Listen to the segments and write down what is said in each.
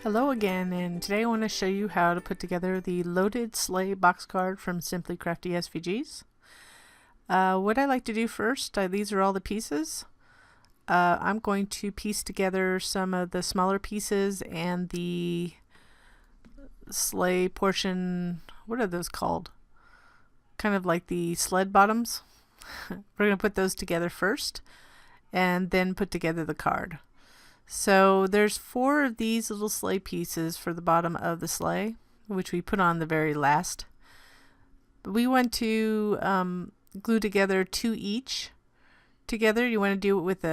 Hello again, and today I want to show you how to put together the loaded sleigh box card from Simply Crafty SVGs. What I like to do first, these are all the pieces. I'm going to piece together some of the smaller pieces and the sleigh portion. What are those called? Kind of like the sled bottoms. We're going to put those together first and then put together the card. So there's 4 of these little sleigh pieces for the bottom of the sleigh, which we put on the very last. We want to glue together 2 each together. You want to do it with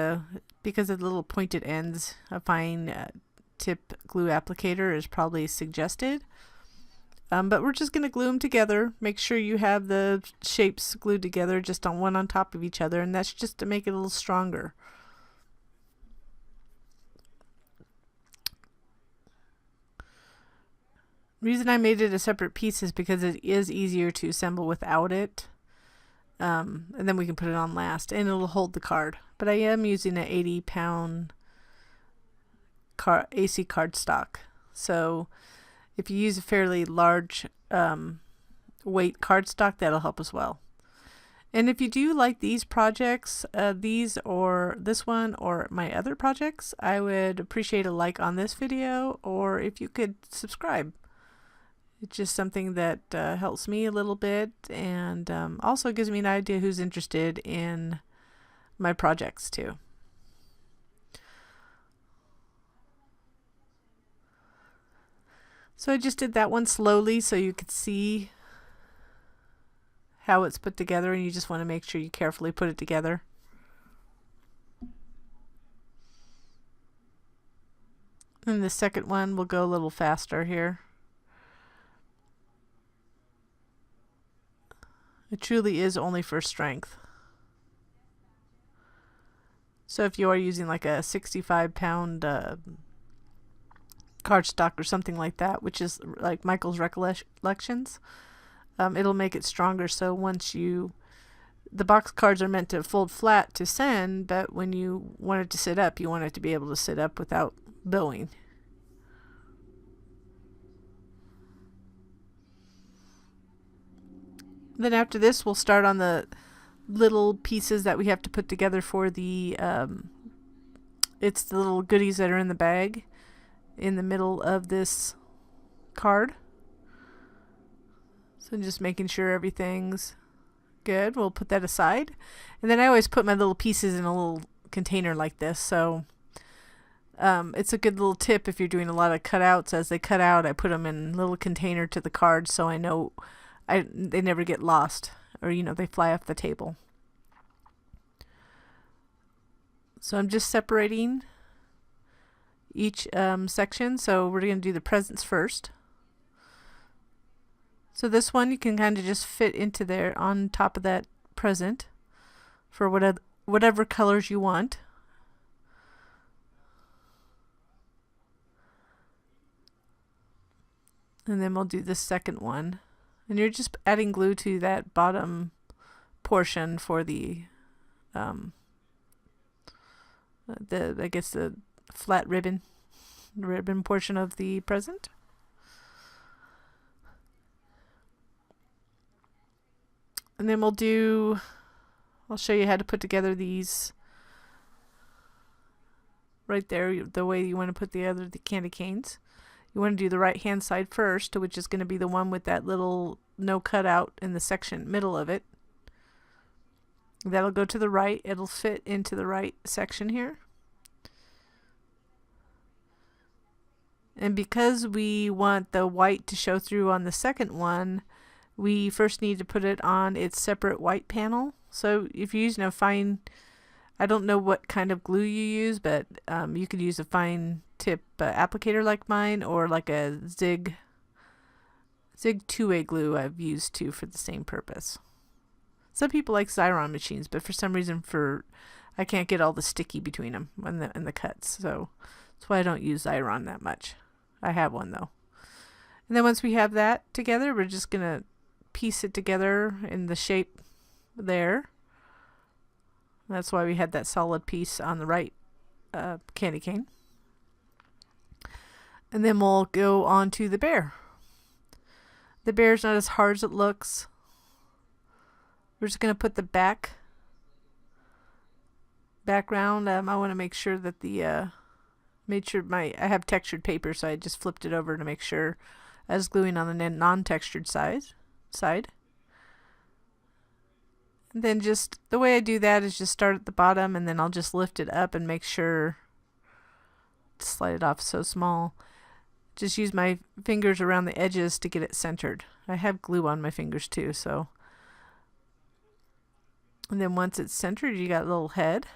because of the little pointed ends, a fine tip glue applicator is probably suggested. But we're just going to glue them together. Make sure you have the shapes glued together just on one on top of each other, and that's just to make it a little stronger. The reason I made it a separate piece is because it is easier to assemble without it. And then we can put it on last and it'll hold the card. But I am using an 80-pound AC cardstock. So if you use a fairly large weight cardstock, that'll help as well. And if you do like these projects, these or this one or my other projects, I would appreciate a like on this video, or if you could subscribe. It's just something that helps me a little bit, and also gives me an idea who's interested in my projects too. So I just did that one slowly so you could see how it's put together, and you just want to make sure you carefully put it together. And the second one will go a little faster here. It truly is only for strength. So if you are using like a 65-pound cardstock or something like that, which is like Michael's Recollections, it'll make it stronger. So once the box cards are meant to fold flat to send, but when you want it to sit up, you want it to be able to sit up without bowing. Then after this, we'll start on the little pieces that we have to put together for the it's the little goodies that are in the bag in the middle of this card. So just making sure everything's good. We'll put that aside. And then I always put my little pieces in a little container like this. So it's a good little tip if you're doing a lot of cutouts. As they cut out, I put them in a little container to the card so I know they never get lost, or they fly off the table. So I'm just separating each section. So we're going to do the presents first. So this one you can kind of just fit into there on top of that present for whatever colors you want. And then we'll do the second one. And you're just adding glue to that bottom portion for the I guess the flat ribbon portion of the present. And then I'll show you how to put together these right there, the way you want to put the candy canes. You want to do the right hand side first, which is going to be the one with that little no cutout in the middle of it. That'll go to the right. It'll fit into the right section here. And because we want the white to show through on the second one, we first need to put it on its separate white panel. So if you're using a fine, I don't know what kind of glue you use, but you could use a fine tip applicator like mine, or like a zig 2-way glue I've used too for the same purpose. Some people like Xyron machines, but for some reason I can't get all the sticky between them and the cuts, so that's why I don't use Xyron that much. I have one though. And then once we have that together, we're just gonna piece it together in the shape there. That's why we had that solid piece on the right candy cane. And then we'll go on to the bear. The bear's not as hard as it looks. We're just going to put the background. I want to make sure that I have textured paper, so I just flipped it over to make sure I was gluing on the non-textured side. And then just the way I do that is just start at the bottom, and then I'll just lift it up and make sure to slide it off so small. Just use my fingers around the edges to get it centered. I have glue on my fingers too, so. And then once it's centered, you got a little head.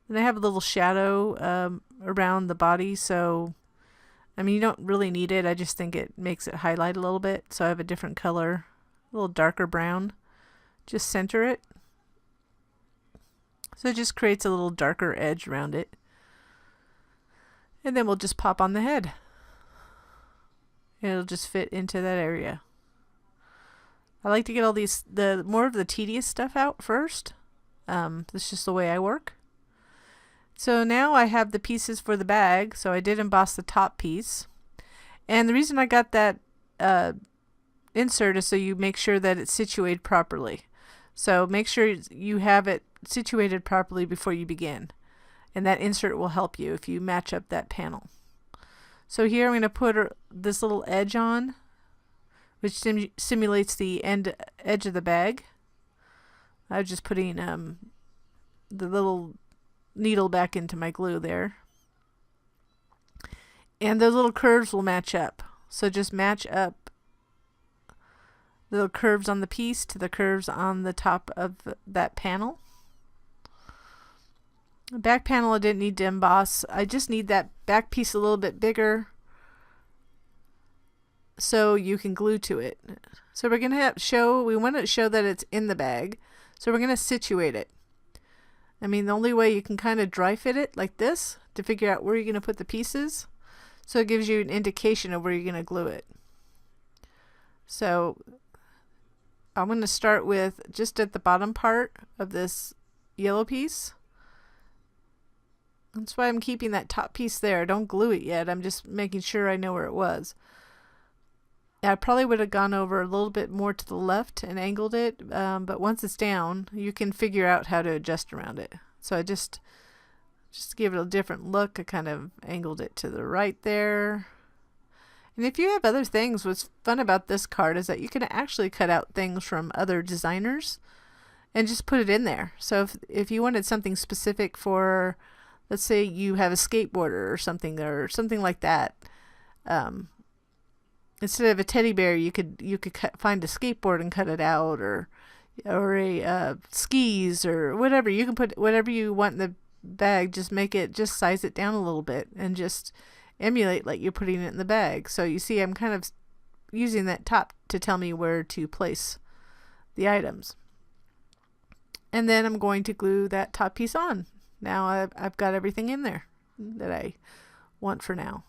And I have a little shadow around the body, so I mean, you don't really need it. I just think it makes it highlight a little bit. So I have a different color, a little darker brown. Just center it. So it just creates a little darker edge around it. And then we'll just pop on the head. It'll just fit into that area. I like to get all the more of the tedious stuff out first. That's just the way I work. So now I have the pieces for the bag. So I did emboss the top piece. And the reason I got that insert is so you make sure that it's situated properly. So make sure you have it situated properly before you begin. And that insert will help you if you match up that panel. So here I'm going to put this little edge on, which simulates the edge of the bag. I'm just putting the little needle back into my glue there. And those little curves will match up. So just match up the little curves on the piece to the curves on the top of that panel. The back panel I didn't need to emboss. I just need that back piece a little bit bigger so you can glue to it. So we're going to we want to show that it's in the bag. So we're going to situate it. I mean, the only way you can kind of dry fit it like this to figure out where you're going to put the pieces. So it gives you an indication of where you're going to glue it. So I'm going to start with just at the bottom part of this yellow piece. That's why I'm keeping that top piece there. Don't glue it yet. I'm just making sure I know where it was. I probably would have gone over a little bit more to the left and angled it, but once it's down, you can figure out how to adjust around it. So I just to give it a different look, I kind of angled it to the right there. And if you have other things, what's fun about this card is that you can actually cut out things from other designers and just put it in there. So if you wanted something specific for, let's say you have a skateboarder or something like that. Instead of a teddy bear, you could find a skateboard and cut it out, or a skis or whatever. You can put whatever you want in the bag. Just size it down a little bit and just emulate like you're putting it in the bag. So you see, I'm kind of using that top to tell me where to place the items. And then I'm going to glue that top piece on. Now I've got everything in there that I want for now.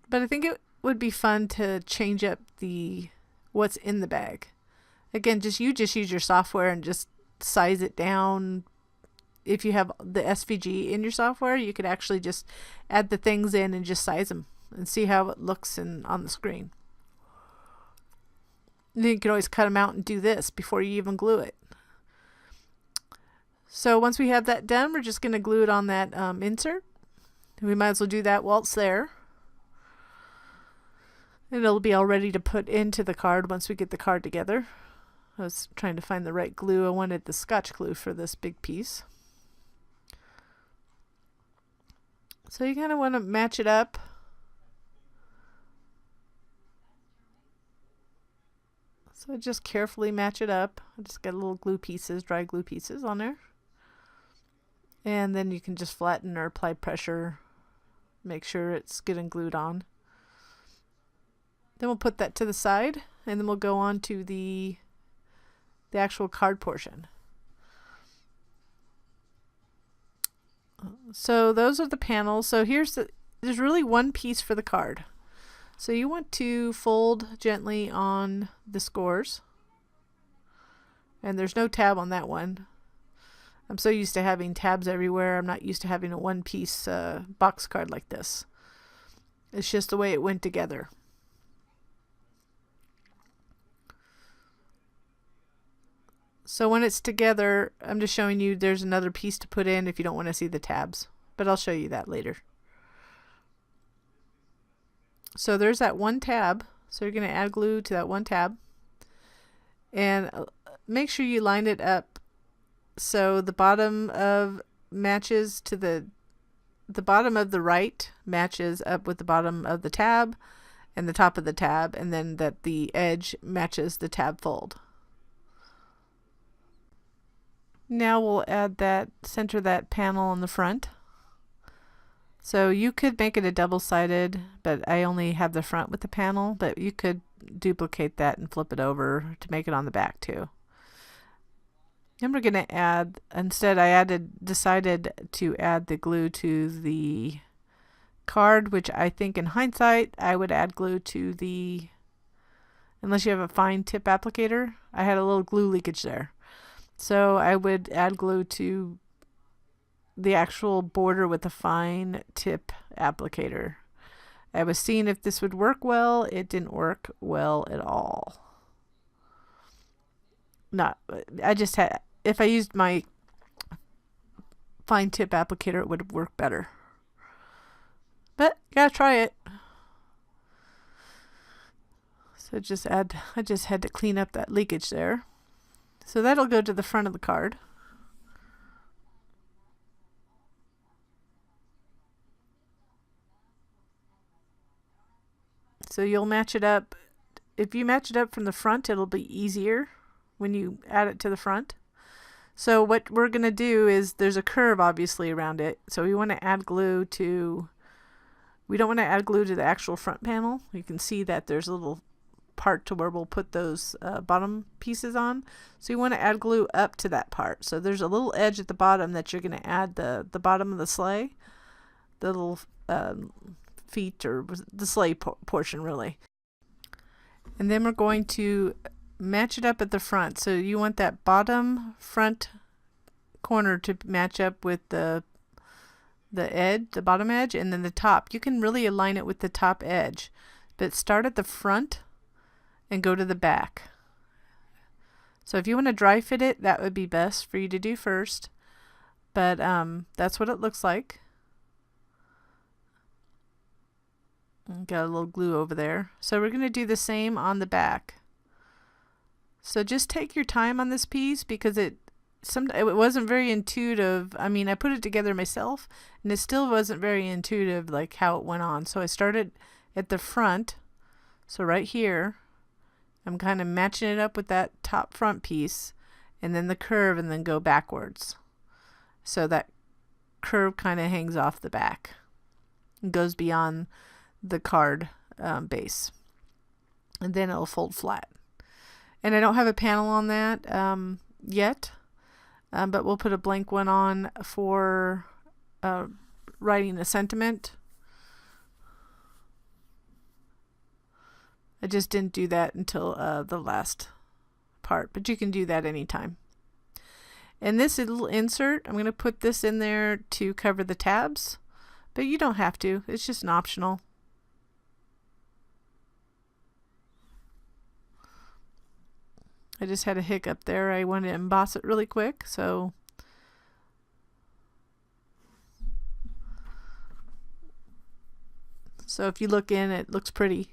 But I think it would be fun to change up what's in the bag. Again, just use your software and just size it down. If you have the SVG in your software, you could actually just add the things in and just size them and see how it looks on the screen. And then you can always cut them out and do this before you even glue it. So once we have that done, we're just going to glue it on that insert. We might as well do that while it's there. And it'll be all ready to put into the card once we get the card together. I was trying to find the right glue. I wanted the Scotch glue for this big piece. So you kind of want to match it up. So just carefully match it up. I just got little dry glue pieces on there. And then you can just flatten or apply pressure. Make sure it's getting glued on. Then we'll put that to the side, and then we'll go on to the actual card portion. So those are the panels. So there's really one piece for the card. So you want to fold gently on the scores. And there's no tab on that one. I'm so used to having tabs everywhere. I'm not used to having a one-piece box card like this. It's just the way it went together. So when it's together, I'm just showing you there's another piece to put in if you don't want to see the tabs, but I'll show you that later. So there's that one tab. So you're going to add glue to that one tab, and make sure you line it up so the bottom of matches to the bottom of the right matches up with the bottom of the tab and the top of the tab, and then that the edge matches the tab fold. Now we'll add that, center that panel on the front. So you could make it a double-sided, but I only have the front with the panel, but you could duplicate that and flip it over to make it on the back too. Then we're going to add, instead I decided to add the glue to the card, which I think in hindsight I would add glue to the, unless you have a fine tip applicator. I had a little glue leakage there. So I would add glue to the actual border with a fine tip applicator. I was seeing if this would work well. It didn't work well at all. If I used my fine tip applicator, it would have worked better. But you gotta try it. So I just had to clean up that leakage there. So that'll go to the front of the card. So you'll match it up. If you match it up from the front, it'll be easier when you add it to the front. So what we're going to do is, there's a curve obviously around it. So we want to add glue to, we don't want to add glue to the actual front panel. You can see that there's a little part to where we'll put those bottom pieces on. So you want to add glue up to that part. So there's a little edge at the bottom that you're going to add the bottom of the sleigh, the little feet, or the sleigh portion really. And then we're going to match it up at the front. So you want that bottom front corner to match up with the edge, the bottom edge, and then the top. You can really align it with the top edge, but start at the front and go to the back. So if you want to dry fit it, that would be best for you to do first. But that's what it looks like. Got a little glue over there. So we're going to do the same on the back. So just take your time on this piece, because it wasn't very intuitive. I mean, I put it together myself and it still wasn't very intuitive, like how it went on. So I started at the front. So right here, I'm kind of matching it up with that top front piece, and then the curve, and then go backwards. So that curve kind of hangs off the back and goes beyond the card base, and then it'll fold flat. And I don't have a panel on that yet, but we'll put a blank one on for writing a sentiment. I just didn't do that until the last part, but you can do that anytime. And this little insert, I'm going to put this in there to cover the tabs, but you don't have to. It's just an optional. I just had a hiccup there. I wanted to emboss it really quick, so if you look in, it looks pretty.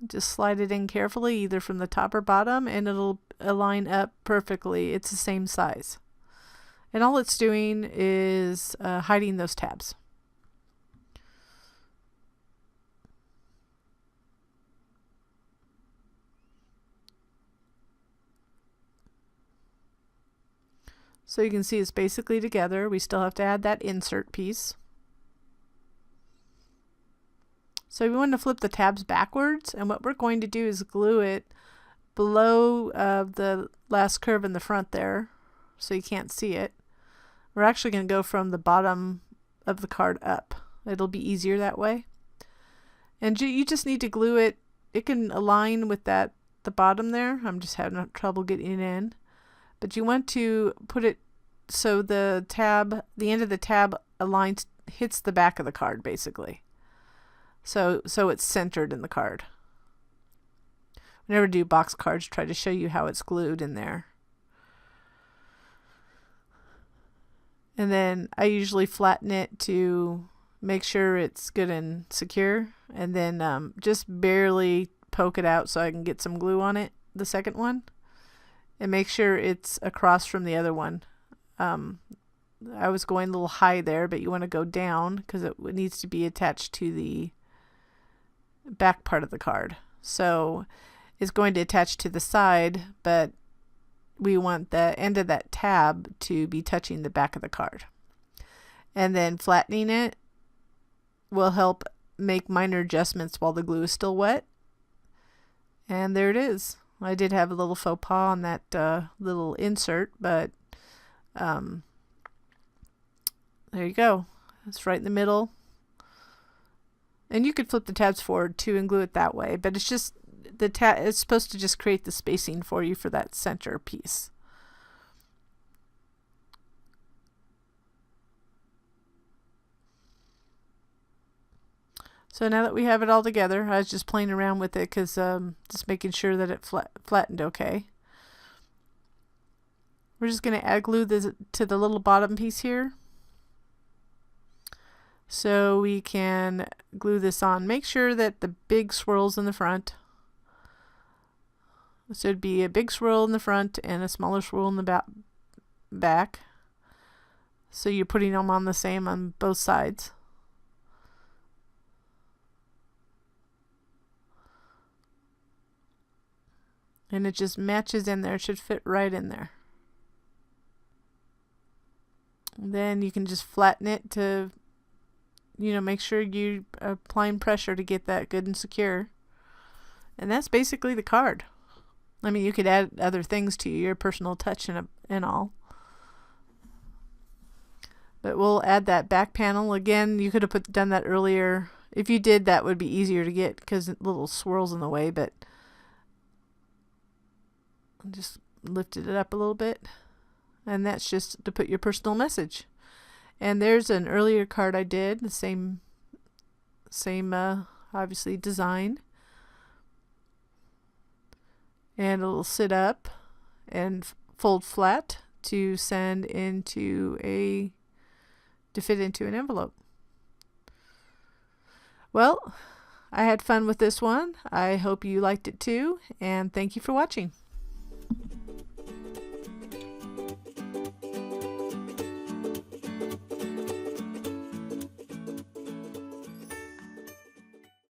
Just slide it in carefully, either from the top or bottom, and it'll align up perfectly. It's the same size. And all it's doing is hiding those tabs. So you can see it's basically together. We still have to add that insert piece. So we want to flip the tabs backwards, and what we're going to do is glue it below the last curve in the front there, so you can't see it. We're actually going to go from the bottom of the card up. It'll be easier that way. And you just need to glue it. It can align with the bottom there. I'm just having trouble getting it in. But you want to put it so the end of the tab aligns hits the back of the card basically. So it's centered in the card. Whenever I do box cards, try to show you how it's glued in there. And then I usually flatten it to make sure it's good and secure, and then just barely poke it out so I can get some glue on it, the second one, and make sure it's across from the other one. I was going a little high there, but you want to go down because it needs to be attached to the back part of the card. So it's going to attach to the side, but we want the end of that tab to be touching the back of the card. And then flattening it will help make minor adjustments while the glue is still wet. And there it is. I did have a little faux pas on that little insert, but there you go. It's right in the middle. And you could flip the tabs forward too and glue it that way, but it's just it's supposed to just create the spacing for you for that center piece. So now that we have it all together, I was just playing around with it because just making sure that it flattened okay. We're just going to add glue to the little bottom piece here, so we can glue this on. Make sure that the big swirl's in the front. So it'd be a big swirl in the front and a smaller swirl in the back. So you're putting them on the same on both sides. And it just matches in there. It should fit right in there. And then you can just flatten it to, make sure you are applying pressure to get that good and secure. And that's basically the card. I mean, you could add other things to your personal touch and all. But we'll add that back panel. Again, you could have done that earlier. If you did, that would be easier to get because little swirls in the way, but just lifted it up a little bit. And that's just to put your personal message. And there's an earlier card I did, the same obviously design. And it'll sit up and fold flat to send to fit into an envelope. Well, I had fun with this one. I hope you liked it too, and thank you for watching.